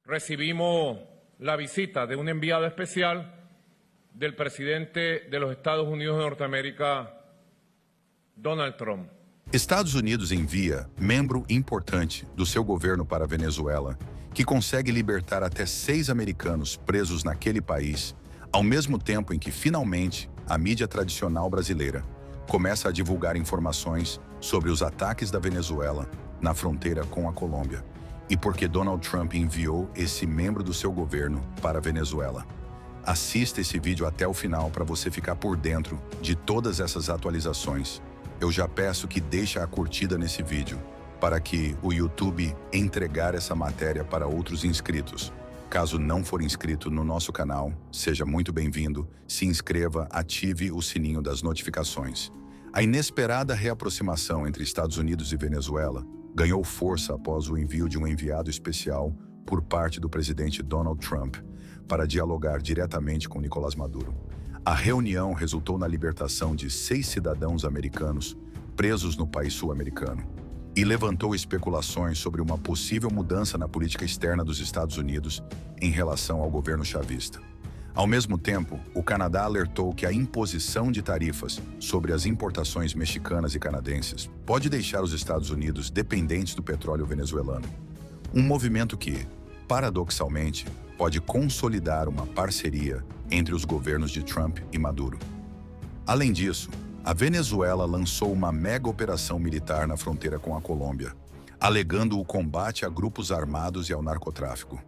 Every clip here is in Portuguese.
recibimos la visita de un enviado especial del presidente de los Estados Unidos de Norteamérica, Donald Trump. Estados Unidos envia membro importante do seu governo para a Venezuela, que consegue libertar até 6 americanos presos naquele país, ao mesmo tempo em que, finalmente, a mídia tradicional brasileira começa a divulgar informações sobre os ataques da Venezuela na fronteira com a Colômbia e porque Donald Trump enviou esse membro do seu governo para a Venezuela. Assista esse vídeo até o final para você ficar por dentro de todas essas atualizações. Eu já peço que deixe a curtida nesse vídeo para que o YouTube entregar essa matéria para outros inscritos. Caso não for inscrito no nosso canal, seja muito bem-vindo, se inscreva, ative o sininho das notificações. A inesperada reaproximação entre Estados Unidos e Venezuela ganhou força após o envio de um enviado especial por parte do presidente Donald Trump para dialogar diretamente com Nicolás Maduro. A reunião resultou na libertação de 6 cidadãos americanos presos no país sul-americano e levantou especulações sobre uma possível mudança na política externa dos Estados Unidos em relação ao governo chavista. Ao mesmo tempo, o Canadá alertou que a imposição de tarifas sobre as importações mexicanas e canadenses pode deixar os Estados Unidos dependentes do petróleo venezuelano. Um movimento que, paradoxalmente, pode consolidar uma parceria entre os governos de Trump e Maduro. Além disso, a Venezuela lançou uma mega operação militar na fronteira com a Colômbia, alegando o combate a grupos armados e ao narcotráfico.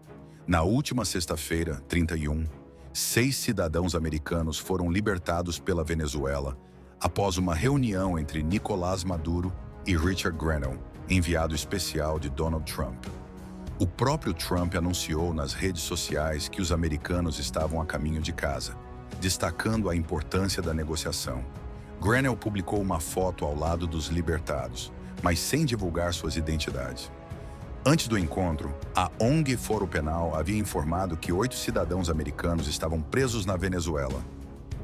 Na última sexta-feira, 31, 6 cidadãos americanos foram libertados pela Venezuela após uma reunião entre Nicolás Maduro e Richard Grenell, enviado especial de Donald Trump. O próprio Trump anunciou nas redes sociais que os americanos estavam a caminho de casa, destacando a importância da negociação. Grenell publicou uma foto ao lado dos libertados, mas sem divulgar suas identidades. Antes do encontro, a ONG Foro Penal havia informado que 8 cidadãos americanos estavam presos na Venezuela,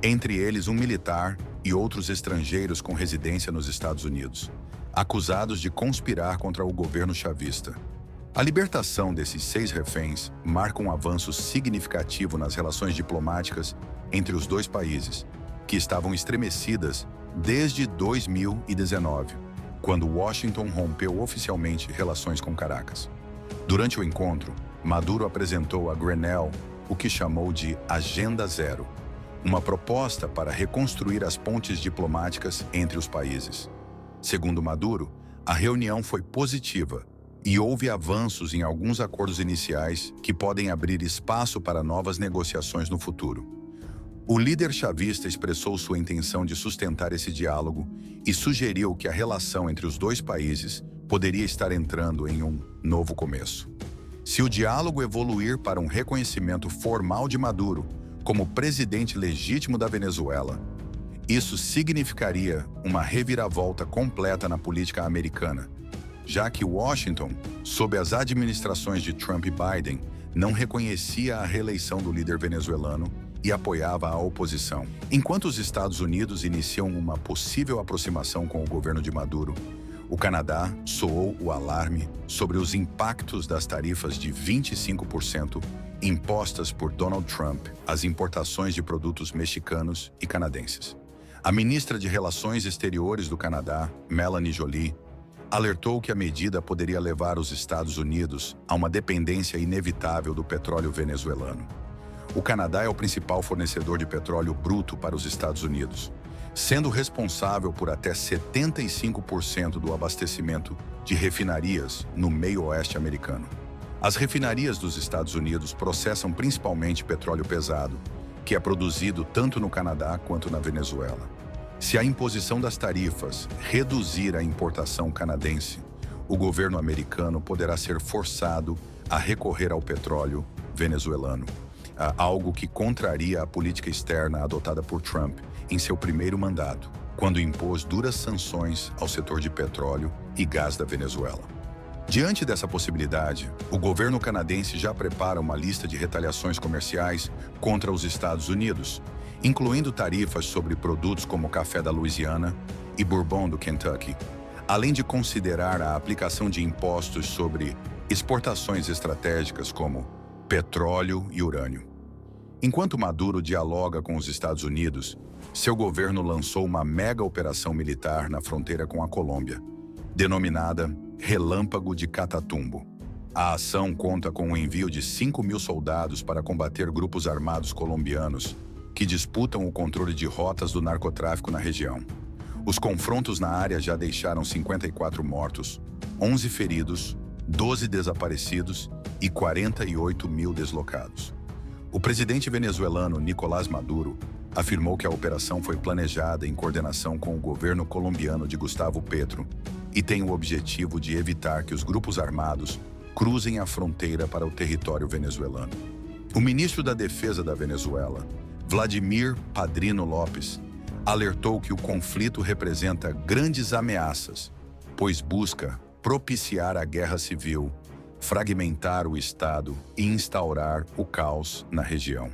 entre eles um militar e outros estrangeiros com residência nos Estados Unidos, acusados de conspirar contra o governo chavista. A libertação desses 6 reféns marca um avanço significativo nas relações diplomáticas entre os dois países, que estavam estremecidas desde 2019, quando Washington rompeu oficialmente relações com Caracas. Durante o encontro, Maduro apresentou a Grenell o que chamou de Agenda Zero, uma proposta para reconstruir as pontes diplomáticas entre os países. Segundo Maduro, a reunião foi positiva e houve avanços em alguns acordos iniciais que podem abrir espaço para novas negociações no futuro. O líder chavista expressou sua intenção de sustentar esse diálogo e sugeriu que a relação entre os dois países poderia estar entrando em um novo começo. Se o diálogo evoluir para um reconhecimento formal de Maduro como presidente legítimo da Venezuela, isso significaria uma reviravolta completa na política americana, já que Washington, sob as administrações de Trump e Biden, não reconhecia a reeleição do líder venezuelano e apoiava a oposição. Enquanto os Estados Unidos iniciam uma possível aproximação com o governo de Maduro, o Canadá soou o alarme sobre os impactos das tarifas de 25% impostas por Donald Trump às importações de produtos mexicanos e canadenses. A ministra de Relações Exteriores do Canadá, Melanie Joly, alertou que a medida poderia levar os Estados Unidos a uma dependência inevitável do petróleo venezuelano. O Canadá é o principal fornecedor de petróleo bruto para os Estados Unidos, sendo responsável por até 75% do abastecimento de refinarias no meio-oeste americano. As refinarias dos Estados Unidos processam principalmente petróleo pesado, que é produzido tanto no Canadá quanto na Venezuela. Se a imposição das tarifas reduzir a importação canadense, o governo americano poderá ser forçado a recorrer ao petróleo venezuelano, algo que contraria a política externa adotada por Trump em seu primeiro mandato, quando impôs duras sanções ao setor de petróleo e gás da Venezuela. Diante dessa possibilidade, o governo canadense já prepara uma lista de retaliações comerciais contra os Estados Unidos, incluindo tarifas sobre produtos como café da Louisiana e bourbon do Kentucky, além de considerar a aplicação de impostos sobre exportações estratégicas como petróleo e urânio. Enquanto Maduro dialoga com os Estados Unidos, seu governo lançou uma mega operação militar na fronteira com a Colômbia, denominada Relâmpago de Catatumbo. A ação conta com o envio de 5.000 soldados para combater grupos armados colombianos que disputam o controle de rotas do narcotráfico na região. Os confrontos na área já deixaram 54 mortos, 11 feridos, 12 desaparecidos e 48.000 deslocados. O presidente venezuelano Nicolás Maduro afirmou que a operação foi planejada em coordenação com o governo colombiano de Gustavo Petro e tem o objetivo de evitar que os grupos armados cruzem a fronteira para o território venezuelano. O ministro da Defesa da Venezuela, Vladimir Padrino Lopes, alertou que o conflito representa grandes ameaças, pois busca propiciar a guerra civil, fragmentar o Estado e instaurar o caos na região.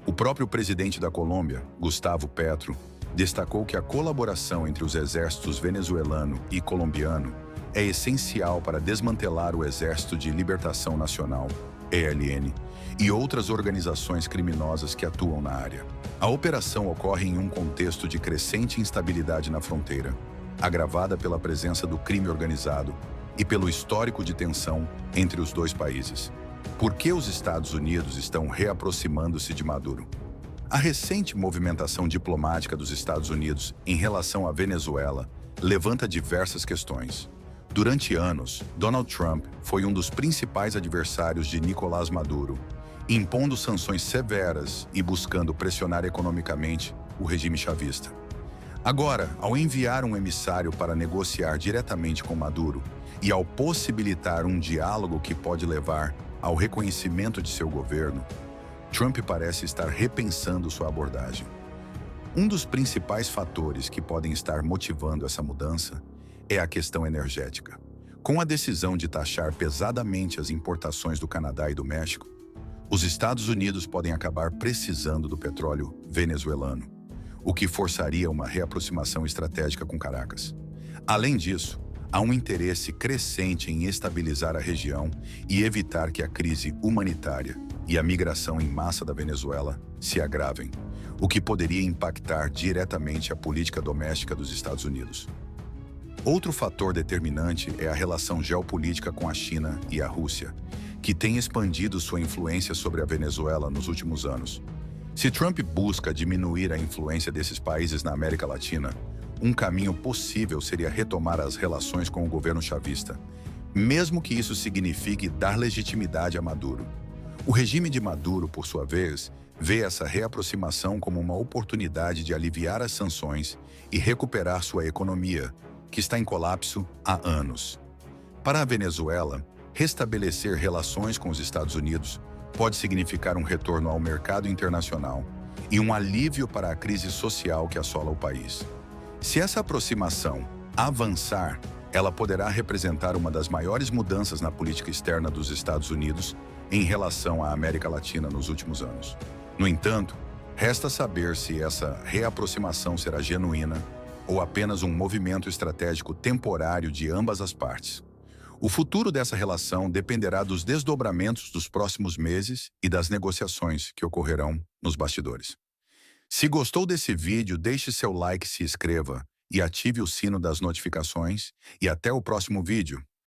O próprio presidente da Colômbia, Gustavo Petro, destacou que a colaboração entre os exércitos venezuelano e colombiano é essencial para desmantelar o Exército de Libertação Nacional, ELN, e outras organizações criminosas que atuam na área. A operação ocorre em um contexto de crescente instabilidade na fronteira, agravada pela presença do crime organizado e pelo histórico de tensão entre os dois países. Por que os Estados Unidos estão reaproximando-se de Maduro? A recente movimentação diplomática dos Estados Unidos em relação à Venezuela levanta diversas questões. Durante anos, Donald Trump foi um dos principais adversários de Nicolás Maduro, impondo sanções severas e buscando pressionar economicamente o regime chavista. Agora, ao enviar um emissário para negociar diretamente com Maduro e ao possibilitar um diálogo que pode levar ao reconhecimento de seu governo, Trump parece estar repensando sua abordagem. Um dos principais fatores que podem estar motivando essa mudança é a questão energética. Com a decisão de taxar pesadamente as importações do Canadá e do México, os Estados Unidos podem acabar precisando do petróleo venezuelano, o que forçaria uma reaproximação estratégica com Caracas. Além disso, há um interesse crescente em estabilizar a região e evitar que a crise humanitária e a migração em massa da Venezuela se agravem, o que poderia impactar diretamente a política doméstica dos Estados Unidos. Outro fator determinante é a relação geopolítica com a China e a Rússia, que tem expandido sua influência sobre a Venezuela nos últimos anos. Se Trump busca diminuir a influência desses países na América Latina, um caminho possível seria retomar as relações com o governo chavista, mesmo que isso signifique dar legitimidade a Maduro. O regime de Maduro, por sua vez, vê essa reaproximação como uma oportunidade de aliviar as sanções e recuperar sua economia, que está em colapso há anos. Para a Venezuela, restabelecer relações com os Estados Unidos pode significar um retorno ao mercado internacional e um alívio para a crise social que assola o país. Se essa aproximação avançar, ela poderá representar uma das maiores mudanças na política externa dos Estados Unidos em relação à América Latina nos últimos anos. No entanto, resta saber se essa reaproximação será genuína ou apenas um movimento estratégico temporário de ambas as partes. O futuro dessa relação dependerá dos desdobramentos dos próximos meses e das negociações que ocorrerão nos bastidores. Se gostou desse vídeo, deixe seu like, se inscreva e ative o sino das notificações e até o próximo vídeo.